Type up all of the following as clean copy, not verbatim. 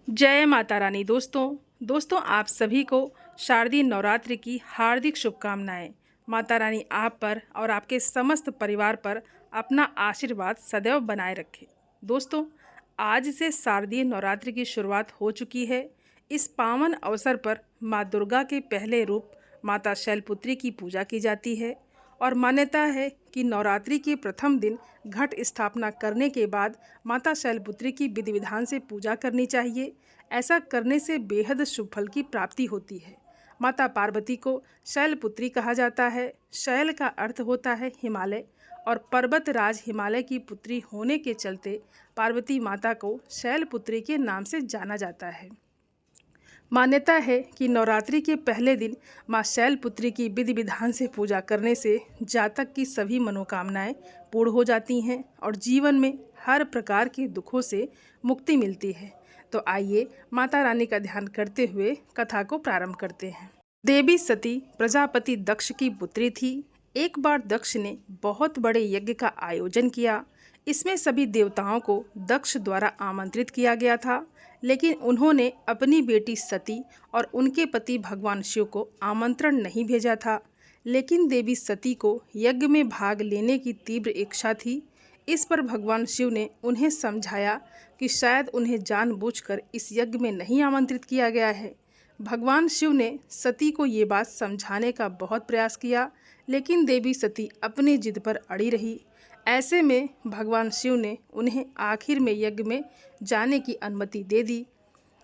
जय माता रानी। दोस्तों आप सभी को शारदीय नवरात्रि की हार्दिक शुभकामनाएं। माता रानी आप पर और आपके समस्त परिवार पर अपना आशीर्वाद सदैव बनाए रखे। दोस्तों, आज से शारदीय नवरात्रि की शुरुआत हो चुकी है। इस पावन अवसर पर माँ दुर्गा के पहले रूप माता शैलपुत्री की पूजा की जाती है और मान्यता है कि नवरात्रि के प्रथम दिन घट स्थापना करने के बाद माता शैलपुत्री की विधि विधान से पूजा करनी चाहिए। ऐसा करने से बेहद शुभ फल की प्राप्ति होती है। माता पार्वती को शैलपुत्री कहा जाता है। शैल का अर्थ होता है हिमालय और पर्वत राज हिमालय की पुत्री होने के चलते पार्वती माता को शैलपुत्री के नाम से जाना जाता है। मान्यता है कि नवरात्रि के पहले दिन माँ शैलपुत्री की विधि विधान से पूजा करने से जातक की सभी मनोकामनाएं पूर्ण हो जाती हैं और जीवन में हर प्रकार के दुखों से मुक्ति मिलती है। तो आइए माता रानी का ध्यान करते हुए कथा को प्रारंभ करते हैं। देवी सती प्रजापति दक्ष की पुत्री थी। एक बार दक्ष ने बहुत बड़े यज्ञ का आयोजन किया। इसमें सभी देवताओं को दक्ष द्वारा आमंत्रित किया गया था, लेकिन उन्होंने अपनी बेटी सती और उनके पति भगवान शिव को आमंत्रण नहीं भेजा था। लेकिन देवी सती को यज्ञ में भाग लेने की तीव्र इच्छा थी। इस पर भगवान शिव ने उन्हें समझाया कि शायद उन्हें जानबूझकर इस यज्ञ में नहीं आमंत्रित किया गया है। भगवान शिव ने सती को ये बात समझाने का बहुत प्रयास किया, लेकिन देवी सती अपनी जिद पर अड़ी रही। ऐसे में भगवान शिव ने उन्हें आखिर में यज्ञ में जाने की अनुमति दे दी।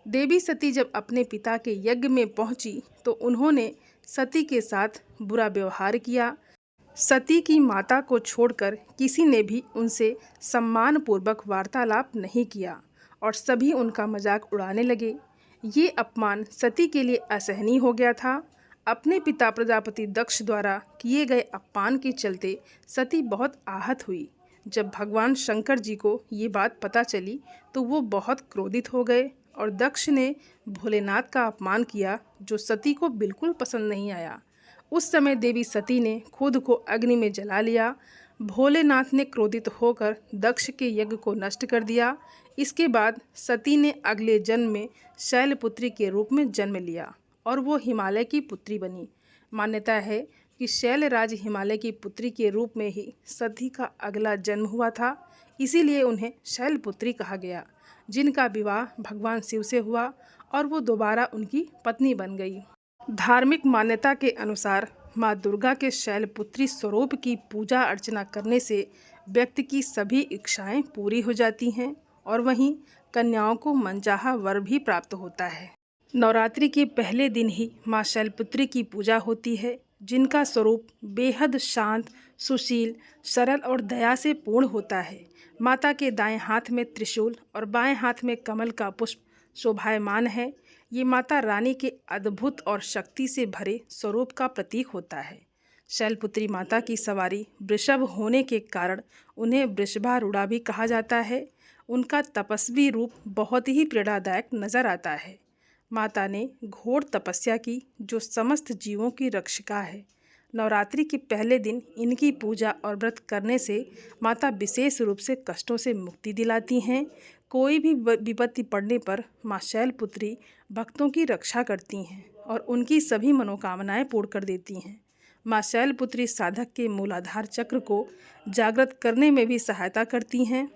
देवी सती जब अपने पिता के यज्ञ में पहुंची तो उन्होंने सती के साथ बुरा व्यवहार किया। सती की माता को छोड़कर किसी ने भी उनसे सम्मानपूर्वक वार्तालाप नहीं किया और सभी उनका मजाक उड़ाने लगे। ये अपमान सती के लिए असहनीय हो गया था। अपने पिता प्रजापति दक्ष द्वारा किए गए अपमान के चलते सती बहुत आहत हुई। जब भगवान शंकर जी को ये बात पता चली तो वो बहुत क्रोधित हो गए और दक्ष ने भोलेनाथ का अपमान किया, जो सती को बिल्कुल पसंद नहीं आया। उस समय देवी सती ने खुद को अग्नि में जला लिया। भोलेनाथ ने क्रोधित होकर दक्ष के यज्ञ को नष्ट कर दिया। इसके बाद सती ने अगले जन्म में शैलपुत्री के रूप में जन्म लिया और वो हिमालय की पुत्री बनी। मान्यता है कि शैलराज हिमालय की पुत्री के रूप में ही सती का अगला जन्म हुआ था, इसीलिए उन्हें शैलपुत्री कहा गया, जिनका विवाह भगवान शिव से हुआ और वो दोबारा उनकी पत्नी बन गई। धार्मिक मान्यता के अनुसार माँ दुर्गा के शैलपुत्री स्वरूप की पूजा अर्चना करने से व्यक्ति की सभी इच्छाएं पूरी हो जाती हैं और वहीं कन्याओं को मनचाहा वर भी प्राप्त होता है। नवरात्रि के पहले दिन ही माँ शैलपुत्री की पूजा होती है, जिनका स्वरूप बेहद शांत, सुशील, सरल और दया से पूर्ण होता है। माता के दाएं हाथ में त्रिशूल और बाएं हाथ में कमल का पुष्प शोभायमान है। ये माता रानी के अद्भुत और शक्ति से भरे स्वरूप का प्रतीक होता है। शैलपुत्री माता की सवारी वृषभ होने के कारण उन्हें वृषभारूढ़ा भी कहा जाता है। उनका तपस्वी रूप बहुत ही प्रेरणादायक नजर आता है। माता ने घोर तपस्या की, जो समस्त जीवों की रक्षिका है। नवरात्रि के पहले दिन इनकी पूजा और व्रत करने से माता विशेष रूप से कष्टों से मुक्ति दिलाती हैं। कोई भी विपत्ति पड़ने पर माँ शैलपुत्री भक्तों की रक्षा करती हैं और उनकी सभी मनोकामनाएं पूर्ण कर देती हैं। माँ शैलपुत्री साधक के मूलाधार चक्र को जागृत करने में भी सहायता करती हैं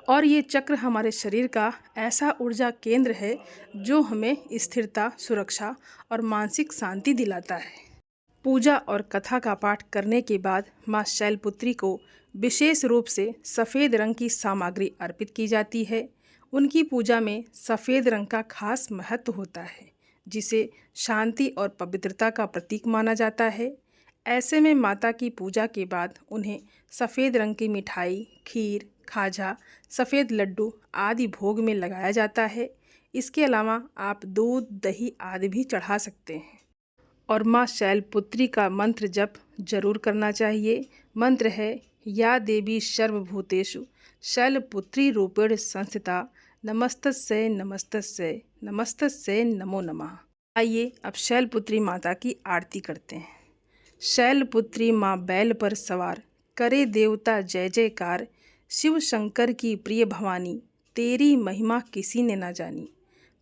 और ये चक्र हमारे शरीर का ऐसा ऊर्जा केंद्र है जो हमें स्थिरता, सुरक्षा और मानसिक शांति दिलाता है। पूजा और कथा का पाठ करने के बाद माँ शैलपुत्री को विशेष रूप से सफ़ेद रंग की सामग्री अर्पित की जाती है। उनकी पूजा में सफ़ेद रंग का खास महत्व होता है, जिसे शांति और पवित्रता का प्रतीक माना जाता है। ऐसे में माता की पूजा के बाद उन्हें सफ़ेद रंग की मिठाई, खीर, खाजा, सफ़ेद लड्डू आदि भोग में लगाया जाता है। इसके अलावा आप दूध, दही आदि भी चढ़ा सकते हैं और माँ शैलपुत्री का मंत्र जप जरूर करना चाहिए। मंत्र है, या देवी सर्वभूतेषु शैलपुत्री रूपेण संस्थिता, नमस्तस्यै नमस्तस्यै नमस्तस्यै नमो नमः। आइए अब शैलपुत्री माता की आरती करते हैं। शैलपुत्री माँ बैल पर सवार, करे देवता जय जयकार, शिव शंकर की प्रिय भवानी, तेरी महिमा किसी ने ना जानी।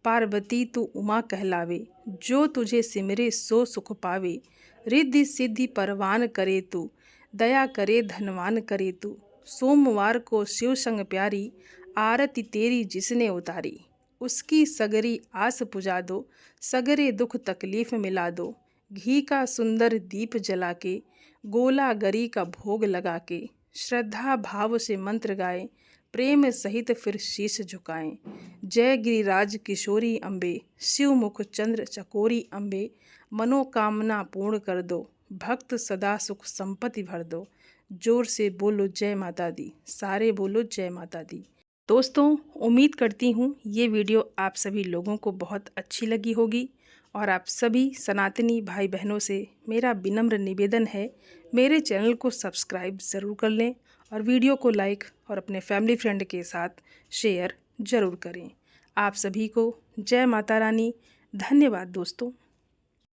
पार्वती तू उमा कहलावे, जो तुझे सिमरे सो सुख पावे। रिद्धि सिद्धि परवान करे तू, दया करे धनवान करे तू। सोमवार को शिव संग प्यारी, आरती तेरी जिसने उतारी। उसकी सगरी आस पुजा दो, सगरे दुख तकलीफ मिला दो। घी का सुंदर दीप जला के, गोला गरी का भोग लगा के। श्रद्धा भाव से मंत्र गाएं, प्रेम सहित फिर शीश झुकाएं। जय गिरिराज किशोरी अम्बे, शिव मुख चंद्र चकोरी अम्बे। मनोकामना पूर्ण कर दो, भक्त सदा सुख संपत्ति भर दो। जोर से बोलो जय माता दी, सारे बोलो जय माता दी। दोस्तों, उम्मीद करती हूँ ये वीडियो आप सभी लोगों को बहुत अच्छी लगी होगी और आप सभी सनातनी भाई बहनों से मेरा विनम्र निवेदन है, मेरे चैनल को सब्सक्राइब ज़रूर कर लें और वीडियो को लाइक और अपने फैमिली फ्रेंड के साथ शेयर ज़रूर करें। आप सभी को जय माता रानी। धन्यवाद दोस्तों।